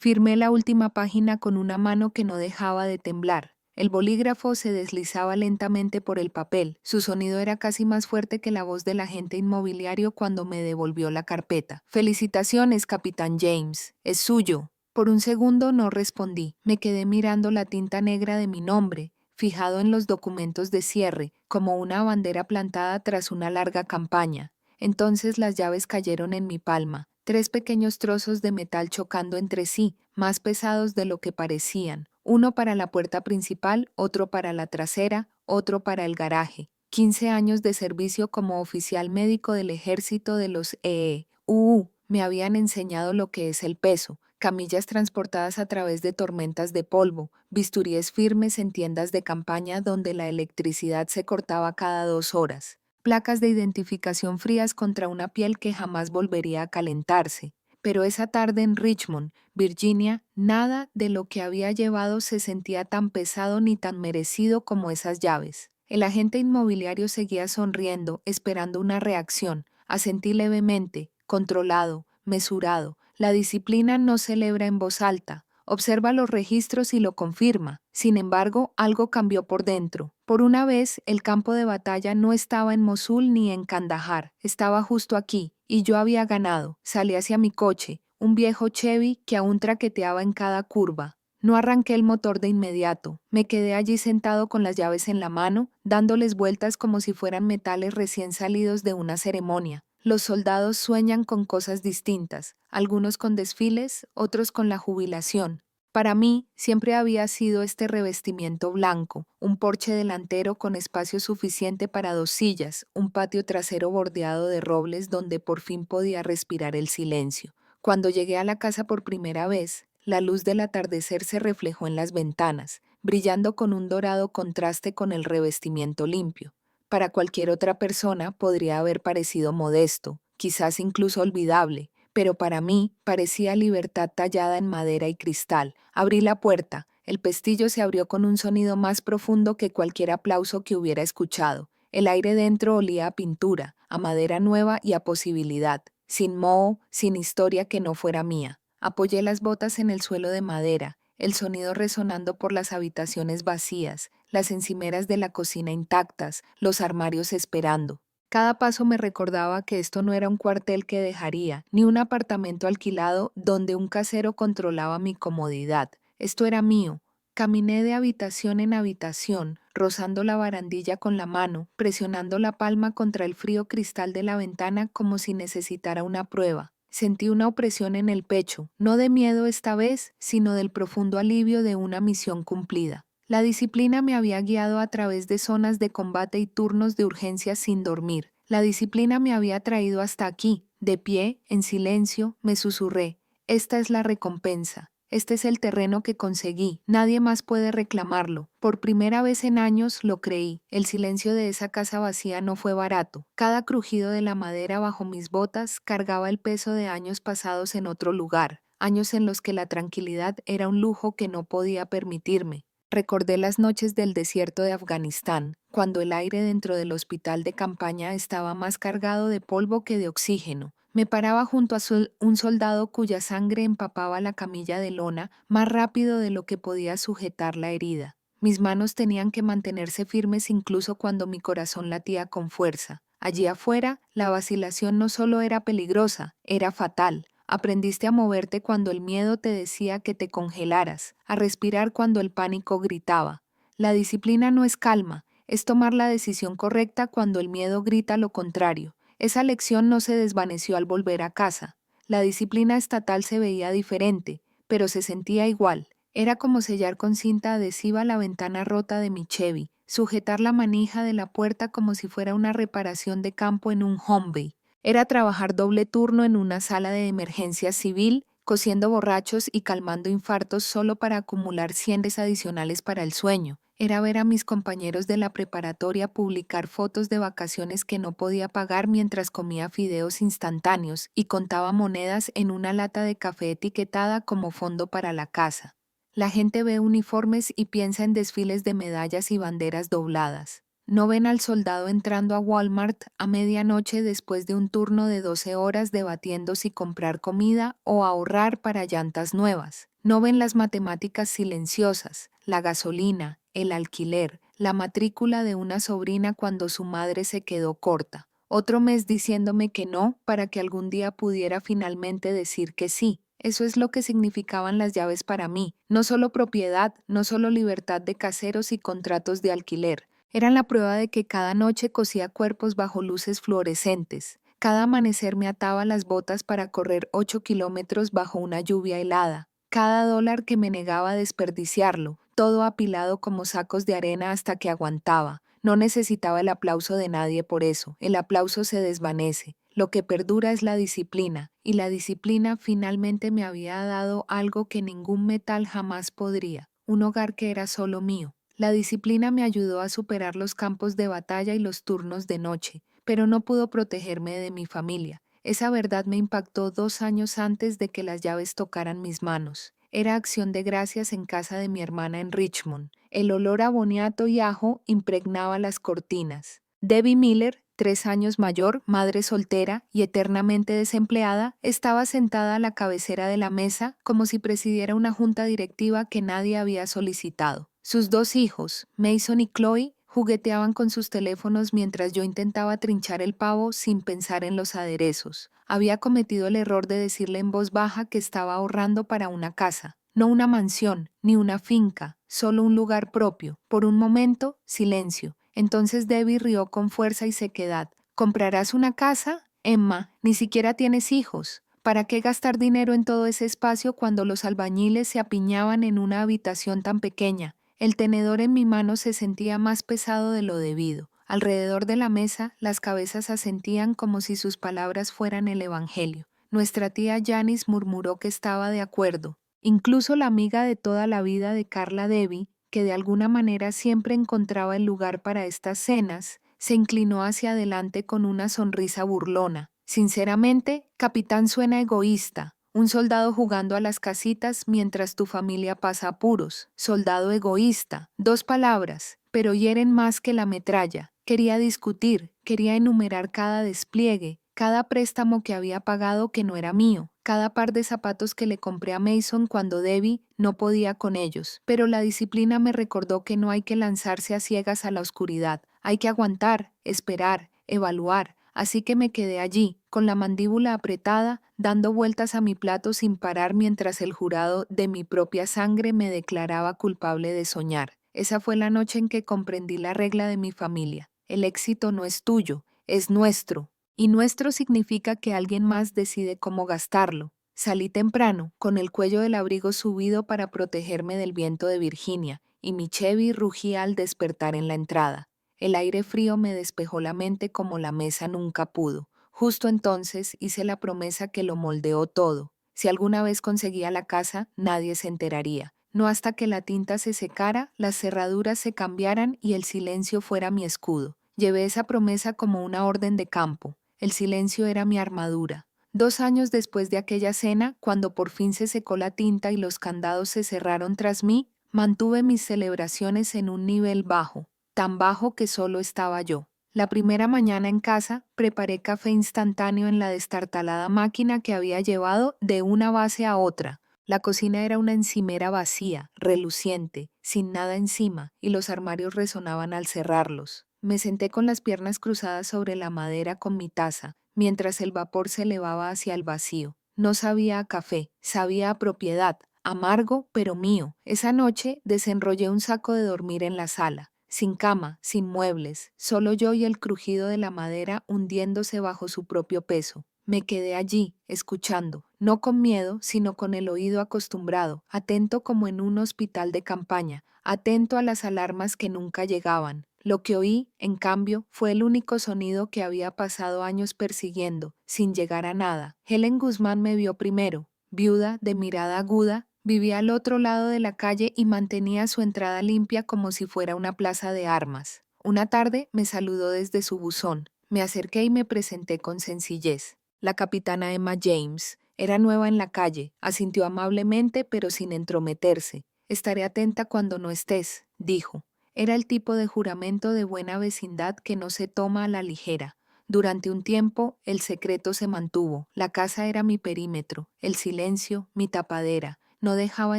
Firmé la última página con una mano que no dejaba de temblar. El bolígrafo se deslizaba lentamente por el papel. Su sonido era casi más fuerte que la voz del agente inmobiliario cuando me devolvió la carpeta. «Felicitaciones, capitán James. Es suyo». Por un segundo no respondí. Me quedé mirando la tinta negra de mi nombre, fijado en los documentos de cierre, como una bandera plantada tras una larga campaña. Entonces las llaves cayeron en mi palma, 3 pequeños trozos de metal chocando entre sí, más pesados de lo que parecían. Uno para la puerta principal, otro para la trasera, otro para el garaje. 15 años de servicio como oficial médico del ejército de los EEUU. Me habían enseñado lo que es el peso, camillas transportadas a través de tormentas de polvo, bisturíes firmes en tiendas de campaña donde la electricidad se cortaba cada 2 horas, placas de identificación frías contra una piel que jamás volvería a calentarse. Pero esa tarde en Richmond, Virginia, nada de lo que había llevado se sentía tan pesado ni tan merecido como esas llaves. El agente inmobiliario seguía sonriendo, esperando una reacción. Asentí levemente, controlado, mesurado. La disciplina no celebra en voz alta. Observa los registros y lo confirma. Sin embargo, algo cambió por dentro. Por una vez, el campo de batalla no estaba en Mosul ni en Kandahar. Estaba justo aquí, y yo había ganado. Salí hacia mi coche, un viejo Chevy que aún traqueteaba en cada curva. No arranqué el motor de inmediato. Me quedé allí sentado con las llaves en la mano, dándoles vueltas como si fueran metales recién salidos de una ceremonia. Los soldados sueñan con cosas distintas, algunos con desfiles, otros con la jubilación. Para mí, siempre había sido este revestimiento blanco, un porche delantero con espacio suficiente para 2 sillas, un patio trasero bordeado de robles donde por fin podía respirar el silencio. Cuando llegué a la casa por primera vez, la luz del atardecer se reflejó en las ventanas, brillando con un dorado contraste con el revestimiento limpio. Para cualquier otra persona podría haber parecido modesto, quizás incluso olvidable, pero para mí parecía libertad tallada en madera y cristal. Abrí la puerta, el pestillo se abrió con un sonido más profundo que cualquier aplauso que hubiera escuchado. El aire dentro olía a pintura, a madera nueva y a posibilidad, sin moho, sin historia que no fuera mía. Apoyé las botas en el suelo de madera, el sonido resonando por las habitaciones vacías, las encimeras de la cocina intactas, los armarios esperando. Cada paso me recordaba que esto no era un cuartel que dejaría, ni un apartamento alquilado donde un casero controlaba mi comodidad. Esto era mío. Caminé de habitación en habitación, rozando la barandilla con la mano, presionando la palma contra el frío cristal de la ventana como si necesitara una prueba. Sentí una opresión en el pecho, no de miedo esta vez, sino del profundo alivio de una misión cumplida. La disciplina me había guiado a través de zonas de combate y turnos de urgencia sin dormir. La disciplina me había traído hasta aquí. De pie, en silencio, me susurré. Esta es la recompensa. Este es el terreno que conseguí. Nadie más puede reclamarlo. Por primera vez en años lo creí. El silencio de esa casa vacía no fue barato. Cada crujido de la madera bajo mis botas cargaba el peso de años pasados en otro lugar. Años en los que la tranquilidad era un lujo que no podía permitirme. Recordé las noches del desierto de Afganistán, cuando el aire dentro del hospital de campaña estaba más cargado de polvo que de oxígeno. Me paraba junto a un soldado cuya sangre empapaba la camilla de lona más rápido de lo que podía sujetar la herida. Mis manos tenían que mantenerse firmes incluso cuando mi corazón latía con fuerza. Allí afuera, la vacilación no solo era peligrosa, era fatal. Aprendiste a moverte cuando el miedo te decía que te congelaras, a respirar cuando el pánico gritaba. La disciplina no es calma, es tomar la decisión correcta cuando el miedo grita lo contrario. Esa lección no se desvaneció al volver a casa. La disciplina estatal se veía diferente, pero se sentía igual. Era como sellar con cinta adhesiva la ventana rota de mi Chevy, sujetar la manija de la puerta como si fuera una reparación de campo en un Humvee. Era trabajar doble turno en una sala de emergencia civil, cosiendo borrachos y calmando infartos solo para acumular 100 adicionales para el sueño. Era ver a mis compañeros de la preparatoria publicar fotos de vacaciones que no podía pagar mientras comía fideos instantáneos y contaba monedas en una lata de café etiquetada como fondo para la casa. La gente ve uniformes y piensa en desfiles de medallas y banderas dobladas. No ven al soldado entrando a Walmart a medianoche después de un turno de 12 horas debatiendo si comprar comida o ahorrar para llantas nuevas. No ven las matemáticas silenciosas, la gasolina, el alquiler, la matrícula de una sobrina cuando su madre se quedó corta. Otro mes diciéndome que no para que algún día pudiera finalmente decir que sí. Eso es lo que significaban las llaves para mí. No solo propiedad, no solo libertad de caseros y contratos de alquiler. Eran la prueba de que cada noche cosía cuerpos bajo luces fluorescentes. Cada amanecer me ataba las botas para correr 8 kilómetros bajo una lluvia helada. Cada dólar que me negaba a desperdiciarlo, todo apilado como sacos de arena hasta que aguantaba. No necesitaba el aplauso de nadie por eso. El aplauso se desvanece. Lo que perdura es la disciplina, y la disciplina finalmente me había dado algo que ningún metal jamás podría, un hogar que era solo mío. La disciplina me ayudó a superar los campos de batalla y los turnos de noche, pero no pudo protegerme de mi familia. Esa verdad me impactó 2 años antes de que las llaves tocaran mis manos. Era acción de gracias en casa de mi hermana en Richmond. El olor a boniato y ajo impregnaba las cortinas. Debbie Miller, 3 años mayor, madre soltera y eternamente desempleada, estaba sentada a la cabecera de la mesa como si presidiera una junta directiva que nadie había solicitado. Sus 2 hijos, Mason y Chloe, jugueteaban con sus teléfonos mientras yo intentaba trinchar el pavo sin pensar en los aderezos. Había cometido el error de decirle en voz baja que estaba ahorrando para una casa, no una mansión, ni una finca, solo un lugar propio. Por un momento, silencio. Entonces Debbie rió con fuerza y sequedad. ¿Comprarás una casa? Emma, ni siquiera tienes hijos. ¿Para qué gastar dinero en todo ese espacio cuando los albañiles se apiñaban en una habitación tan pequeña? El tenedor en mi mano se sentía más pesado de lo debido. Alrededor de la mesa, las cabezas asentían como si sus palabras fueran el evangelio. Nuestra tía Janice murmuró que estaba de acuerdo. Incluso la amiga de toda la vida de Carla Debbie, que de alguna manera siempre encontraba el lugar para estas cenas, se inclinó hacia adelante con una sonrisa burlona. Sinceramente, capitán suena egoísta. Un soldado jugando a las casitas mientras tu familia pasa apuros. Soldado egoísta. 2 palabras, pero hieren más que la metralla. Quería discutir, quería enumerar cada despliegue, cada préstamo que había pagado que no era mío, cada par de zapatos que le compré a Mason cuando Debbie no podía con ellos. Pero la disciplina me recordó que no hay que lanzarse a ciegas a la oscuridad. Hay que aguantar, esperar, evaluar. Así que me quedé allí, con la mandíbula apretada, dando vueltas a mi plato sin parar mientras el jurado de mi propia sangre me declaraba culpable de soñar. Esa fue la noche en que comprendí la regla de mi familia. El éxito no es tuyo, es nuestro. Y nuestro significa que alguien más decide cómo gastarlo. Salí temprano, con el cuello del abrigo subido para protegerme del viento de Virginia, y mi Chevy rugía al despertar en la entrada. El aire frío me despejó la mente como la mesa nunca pudo. Justo entonces hice la promesa que lo moldeó todo. Si alguna vez conseguía la casa, nadie se enteraría. No hasta que la tinta se secara, las cerraduras se cambiaran y el silencio fuera mi escudo. Llevé esa promesa como una orden de campo. El silencio era mi armadura. 2 años después de aquella cena, cuando por fin se secó la tinta y los candados se cerraron tras mí, mantuve mis celebraciones en un nivel bajo, tan bajo que solo estaba yo. La primera mañana en casa, preparé café instantáneo en la destartalada máquina que había llevado de una base a otra. La cocina era una encimera vacía, reluciente, sin nada encima, y los armarios resonaban al cerrarlos. Me senté con las piernas cruzadas sobre la madera con mi taza, mientras el vapor se elevaba hacia el vacío. No sabía a café, sabía a propiedad, amargo pero mío. Esa noche desenrollé un saco de dormir en la sala, sin cama, sin muebles, solo yo y el crujido de la madera hundiéndose bajo su propio peso. Me quedé allí, escuchando, no con miedo, sino con el oído acostumbrado, atento como en un hospital de campaña, atento a las alarmas que nunca llegaban. Lo que oí, en cambio, fue el único sonido que había pasado años persiguiendo, sin llegar a nada. Helen Guzmán me vio primero. Viuda, de mirada aguda, vivía al otro lado de la calle y mantenía su entrada limpia como si fuera una plaza de armas. Una tarde me saludó desde su buzón. Me acerqué y me presenté con sencillez. La capitana Emma James. Era nueva en la calle. Asintió amablemente pero sin entrometerse. Estaré atenta cuando no estés, dijo. Era el tipo de juramento de buena vecindad que no se toma a la ligera. Durante un tiempo, el secreto se mantuvo. La casa era mi perímetro, el silencio, mi tapadera. no dejaba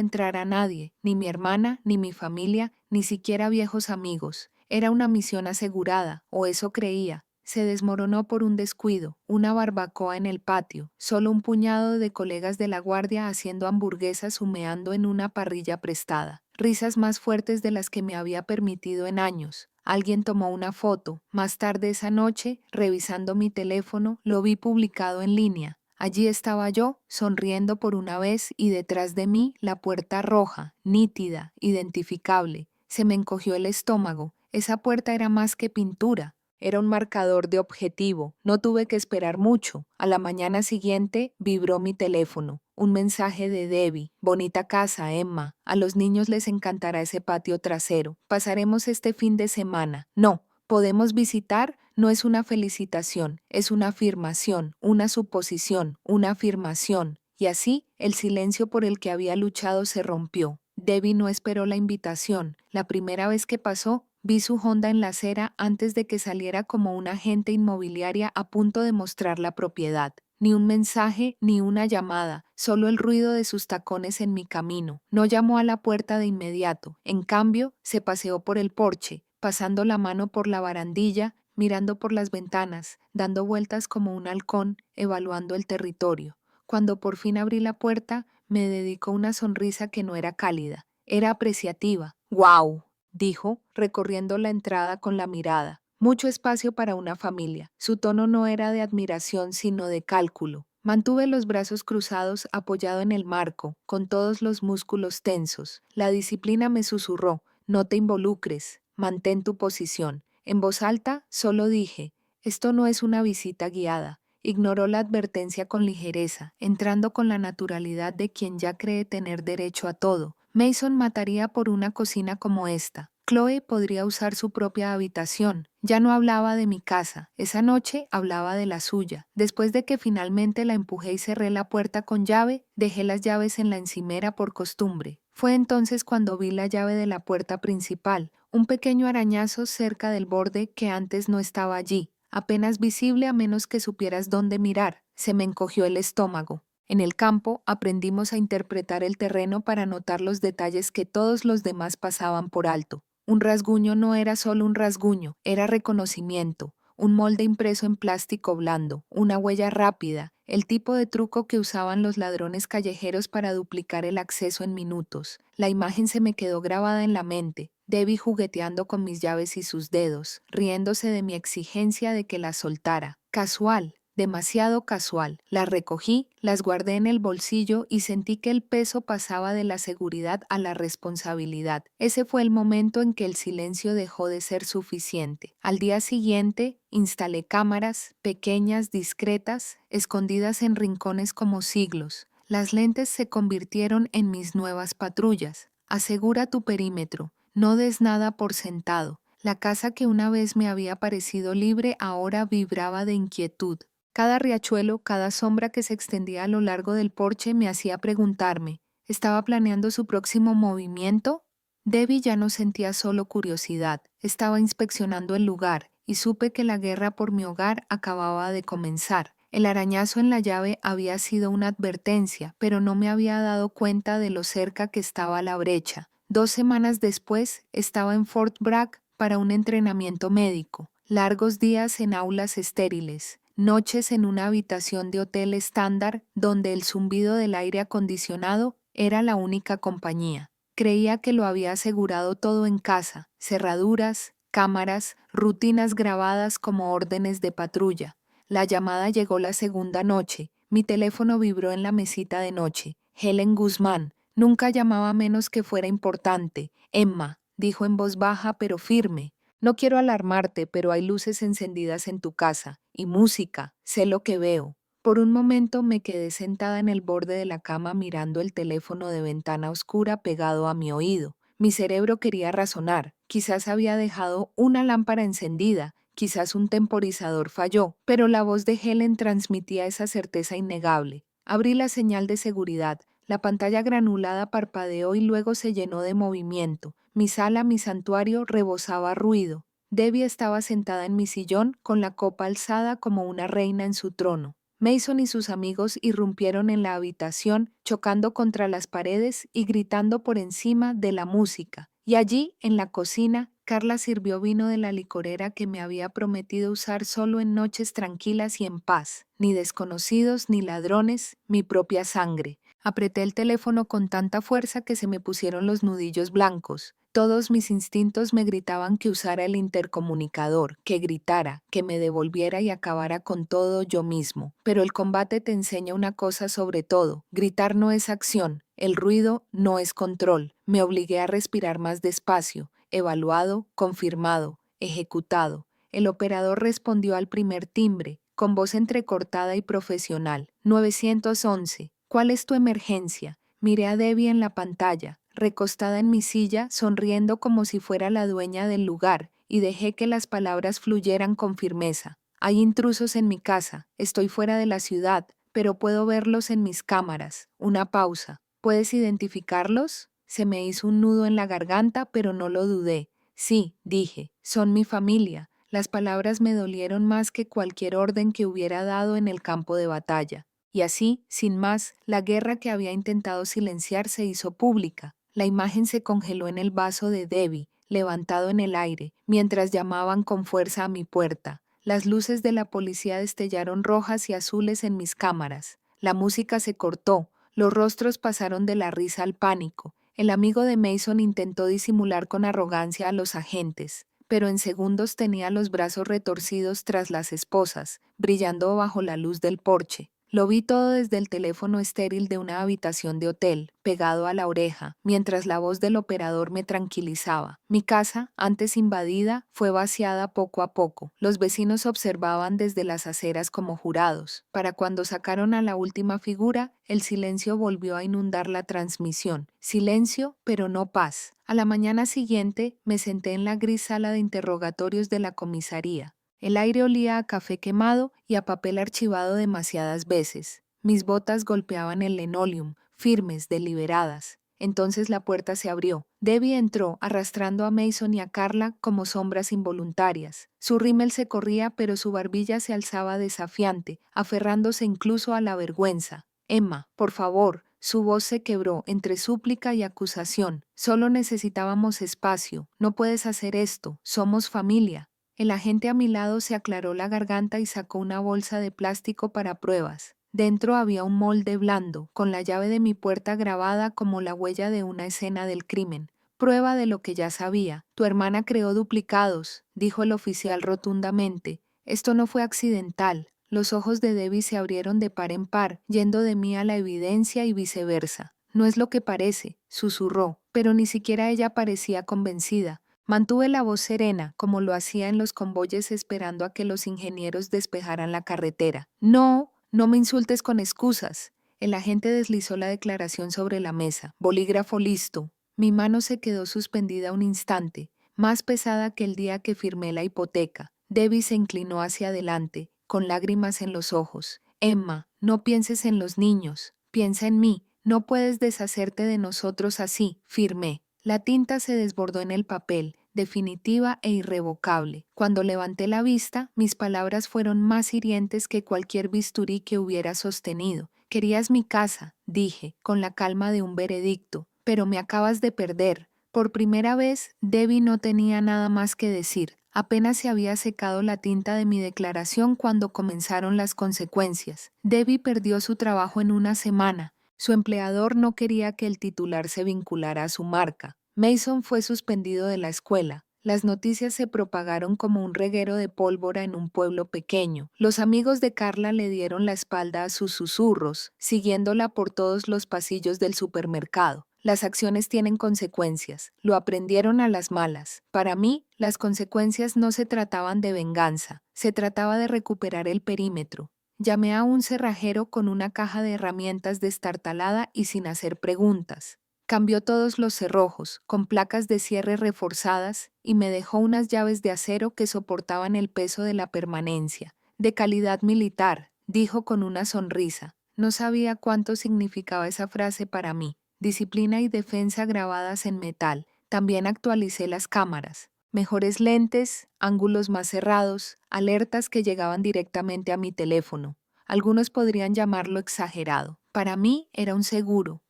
entrar a nadie, ni mi hermana, ni mi familia, ni siquiera viejos amigos. Era una misión asegurada, o eso creía. Se desmoronó por un descuido, una barbacoa en el patio, solo un puñado de colegas de la guardia haciendo hamburguesas humeando en una parrilla prestada. Risas más fuertes de las que me había permitido en años. Alguien tomó una foto. Más tarde esa noche, revisando mi teléfono, lo vi publicado en línea. Allí estaba yo, sonriendo por una vez, y detrás de mí la puerta roja, nítida, identificable. Se me encogió el estómago. Esa puerta era más que pintura. Era un marcador de objetivo. No tuve que esperar mucho. A la mañana siguiente vibró mi teléfono. Un mensaje de Debbie. Bonita casa, Emma. A los niños les encantará ese patio trasero. Pasaremos este fin de semana. No, podemos visitar. No es una felicitación, es una afirmación, una suposición, una afirmación. Y así, el silencio por el que había luchado se rompió. Debbie no esperó la invitación. La primera vez que pasó, vi su Honda en la acera antes de que saliera como una agente inmobiliaria a punto de mostrar la propiedad. Ni un mensaje, ni una llamada, solo el ruido de sus tacones en mi camino. No llamó a la puerta de inmediato. En cambio, se paseó por el porche, pasando la mano por la barandilla, mirando por las ventanas, dando vueltas como un halcón, evaluando el territorio. Cuando por fin abrí la puerta, me dedicó una sonrisa que no era cálida, era apreciativa. ¡Guau!, dijo, recorriendo la entrada con la mirada. Mucho espacio para una familia. Su tono no era de admiración, sino de cálculo. Mantuve los brazos cruzados apoyado en el marco, con todos los músculos tensos. La disciplina me susurró, no te involucres, mantén tu posición. En voz alta, solo dije, esto no es una visita guiada. Ignoró la advertencia con ligereza, entrando con la naturalidad de quien ya cree tener derecho a todo. Mason mataría por una cocina como esta. Chloe podría usar su propia habitación. Ya no hablaba de mi casa. Esa noche hablaba de la suya. Después de que finalmente la empujé y cerré la puerta con llave, dejé las llaves en la encimera por costumbre. Fue entonces cuando vi la llave de la puerta principal, un pequeño arañazo cerca del borde que antes no estaba allí, apenas visible a menos que supieras dónde mirar. Se me encogió el estómago. En el campo aprendimos a interpretar el terreno para notar los detalles que todos los demás pasaban por alto. Un rasguño no era solo un rasguño, era reconocimiento, un molde impreso en plástico blando, una huella rápida, el tipo de truco que usaban los ladrones callejeros para duplicar el acceso en minutos. La imagen se me quedó grabada en la mente, Debbie jugueteando con mis llaves y sus dedos, riéndose de mi exigencia de que las soltara. Casual. Demasiado casual. Las recogí, las guardé en el bolsillo y sentí que el peso pasaba de la seguridad a la responsabilidad. Ese fue el momento en que el silencio dejó de ser suficiente. Al día siguiente, instalé cámaras, pequeñas, discretas, escondidas en rincones como siglos. Las lentes se convirtieron en mis nuevas patrullas. Asegura tu perímetro. No des nada por sentado. La casa que una vez me había parecido libre ahora vibraba de inquietud. Cada riachuelo, cada sombra que se extendía a lo largo del porche me hacía preguntarme, ¿estaba planeando su próximo movimiento? Debbie ya no sentía solo curiosidad, estaba inspeccionando el lugar y supe que la guerra por mi hogar acababa de comenzar. El arañazo en la llave había sido una advertencia, pero no me había dado cuenta de lo cerca que estaba la brecha. 2 semanas después estaba en Fort Bragg para un entrenamiento médico, largos días en aulas estériles. Noches en una habitación de hotel estándar donde el zumbido del aire acondicionado era la única compañía. Creía que lo había asegurado todo en casa, cerraduras, cámaras, rutinas grabadas como órdenes de patrulla. La llamada llegó la segunda noche. Mi teléfono vibró en la mesita de noche. Helen Guzmán. Nunca llamaba menos que fuera importante. Emma, dijo en voz baja pero firme. No quiero alarmarte, pero hay luces encendidas en tu casa. Y música, sé lo que veo. Por un momento me quedé sentada en el borde de la cama mirando el teléfono de ventana oscura pegado a mi oído. Mi cerebro quería razonar. Quizás había dejado una lámpara encendida, quizás un temporizador falló, pero la voz de Helen transmitía esa certeza innegable. Abrí la señal de seguridad. La pantalla granulada parpadeó y luego se llenó de movimiento. Mi sala, mi santuario, rebosaba ruido. Debbie estaba sentada en mi sillón con la copa alzada como una reina en su trono. Mason y sus amigos irrumpieron en la habitación, chocando contra las paredes y gritando por encima de la música. Y allí, en la cocina, Carla sirvió vino de la licorera que me había prometido usar solo en noches tranquilas y en paz. Ni desconocidos, ni ladrones, mi propia sangre. Apreté el teléfono con tanta fuerza que se me pusieron los nudillos blancos. Todos mis instintos me gritaban que usara el intercomunicador, que gritara, que me devolviera y acabara con todo yo mismo. Pero el combate te enseña una cosa sobre todo: gritar no es acción, el ruido no es control. Me obligué a respirar más despacio. Evaluado, confirmado, ejecutado. El operador respondió al primer timbre, con voz entrecortada y profesional. 911. ¿Cuál es tu emergencia? Miré a Debbie en la pantalla, recostada en mi silla, sonriendo como si fuera la dueña del lugar, y dejé que las palabras fluyeran con firmeza. Hay intrusos en mi casa, estoy fuera de la ciudad, pero puedo verlos en mis cámaras. Una pausa. ¿Puedes identificarlos? Se me hizo un nudo en la garganta, pero no lo dudé. Sí, dije, son mi familia. Las palabras me dolieron más que cualquier orden que hubiera dado en el campo de batalla. Y así, sin más, la guerra que había intentado silenciar se hizo pública. La imagen se congeló en el vaso de Debbie, levantado en el aire, mientras llamaban con fuerza a mi puerta. Las luces de la policía destellaron rojas y azules en mis cámaras. La música se cortó, los rostros pasaron de la risa al pánico. El amigo de Mason intentó disimular con arrogancia a los agentes, pero en segundos tenía los brazos retorcidos tras las esposas, brillando bajo la luz del porche. Lo vi todo desde el teléfono estéril de una habitación de hotel, pegado a la oreja, mientras la voz del operador me tranquilizaba. Mi casa, antes invadida, fue vaciada poco a poco. Los vecinos observaban desde las aceras como jurados. Para cuando sacaron a la última figura, el silencio volvió a inundar la transmisión. Silencio, pero no paz. A la mañana siguiente, me senté en la gris sala de interrogatorios de la comisaría. El aire olía a café quemado y a papel archivado demasiadas veces. Mis botas golpeaban el linoleum, firmes, deliberadas. Entonces la puerta se abrió. Debbie entró, arrastrando a Mason y a Carla como sombras involuntarias. Su rímel se corría, pero su barbilla se alzaba desafiante, aferrándose incluso a la vergüenza. «Emma, por favor». Su voz se quebró entre súplica y acusación. «Solo necesitábamos espacio. No puedes hacer esto. Somos familia». El agente a mi lado se aclaró la garganta y sacó una bolsa de plástico para pruebas. Dentro había un molde blando, con la llave de mi puerta grabada como la huella de una escena del crimen. Prueba de lo que ya sabía. Tu hermana creó duplicados, dijo el oficial rotundamente. Esto no fue accidental. Los ojos de Debbie se abrieron de par en par, yendo de mí a la evidencia y viceversa. No es lo que parece, susurró, pero ni siquiera ella parecía convencida. Mantuve la voz serena, como lo hacía en los convoyes esperando a que los ingenieros despejaran la carretera. No, no me insultes con excusas. El agente deslizó la declaración sobre la mesa. Bolígrafo listo. Mi mano se quedó suspendida un instante, más pesada que el día que firmé la hipoteca. Debbie se inclinó hacia adelante, con lágrimas en los ojos. Emma, no pienses en los niños. Piensa en mí. No puedes deshacerte de nosotros así, firmé. La tinta se desbordó en el papel, definitiva e irrevocable. Cuando levanté la vista, mis palabras fueron más hirientes que cualquier bisturí que hubiera sostenido. Querías mi casa, dije, con la calma de un veredicto, pero me acabas de perder. Por primera vez, Debbie no tenía nada más que decir. Apenas se había secado la tinta de mi declaración cuando comenzaron las consecuencias. Debbie perdió su trabajo en una semana. Su empleador no quería que el titular se vinculara a su marca. Mason fue suspendido de la escuela. Las noticias se propagaron como un reguero de pólvora en un pueblo pequeño. Los amigos de Carla le dieron la espalda a sus susurros, siguiéndola por todos los pasillos del supermercado. Las acciones tienen consecuencias. Lo aprendieron a las malas. Para mí, las consecuencias no se trataban de venganza. Se trataba de recuperar el perímetro. Llamé a un cerrajero con una caja de herramientas destartalada y sin hacer preguntas. Cambió todos los cerrojos, con placas de cierre reforzadas, y me dejó unas llaves de acero que soportaban el peso de la permanencia. De calidad militar, dijo con una sonrisa. No sabía cuánto significaba esa frase para mí. Disciplina y defensa grabadas en metal. También actualicé las cámaras. Mejores lentes, ángulos más cerrados, alertas que llegaban directamente a mi teléfono. Algunos podrían llamarlo exagerado. Para mí era un seguro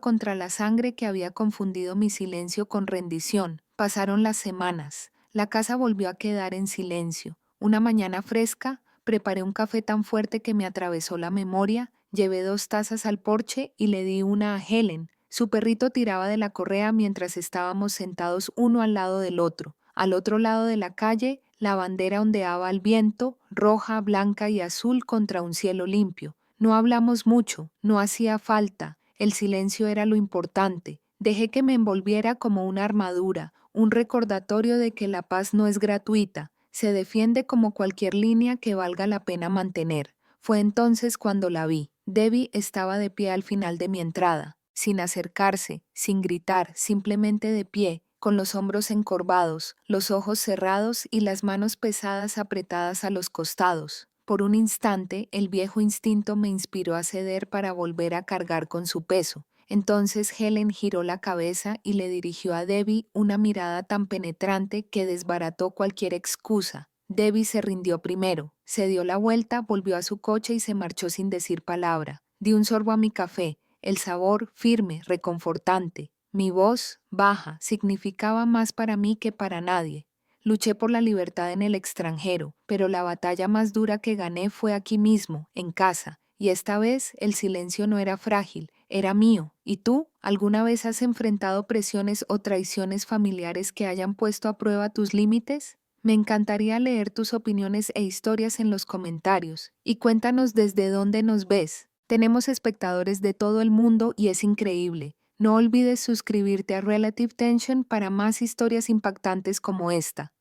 contra la sangre que había confundido mi silencio con rendición. Pasaron las semanas. La casa volvió a quedar en silencio. Una mañana fresca, preparé un café tan fuerte que me atravesó la memoria, llevé 2 tazas al porche y le di una a Helen. Su perrito tiraba de la correa mientras estábamos sentados uno al lado del otro. Al otro lado de la calle, la bandera ondeaba al viento, roja, blanca y azul contra un cielo limpio. No hablamos mucho, no hacía falta, el silencio era lo importante. Dejé que me envolviera como una armadura, un recordatorio de que la paz no es gratuita, se defiende como cualquier línea que valga la pena mantener. Fue entonces cuando la vi. Debbie estaba de pie al final de mi entrada, sin acercarse, sin gritar, simplemente de pie, con los hombros encorvados, los ojos cerrados y las manos pesadas apretadas a los costados. Por un instante, el viejo instinto me inspiró a ceder para volver a cargar con su peso. Entonces Helen giró la cabeza y le dirigió a Debbie una mirada tan penetrante que desbarató cualquier excusa. Debbie se rindió primero, se dio la vuelta, volvió a su coche y se marchó sin decir palabra. Di un sorbo a mi café, el sabor firme, reconfortante. Mi voz, baja, significaba más para mí que para nadie. Luché por la libertad en el extranjero, pero la batalla más dura que gané fue aquí mismo, en casa, y esta vez el silencio no era frágil, era mío. ¿Y tú? ¿Alguna vez has enfrentado presiones o traiciones familiares que hayan puesto a prueba tus límites? Me encantaría leer tus opiniones e historias en los comentarios, y cuéntanos desde dónde nos ves. Tenemos espectadores de todo el mundo y es increíble. No olvides suscribirte a Relative Tension para más historias impactantes como esta.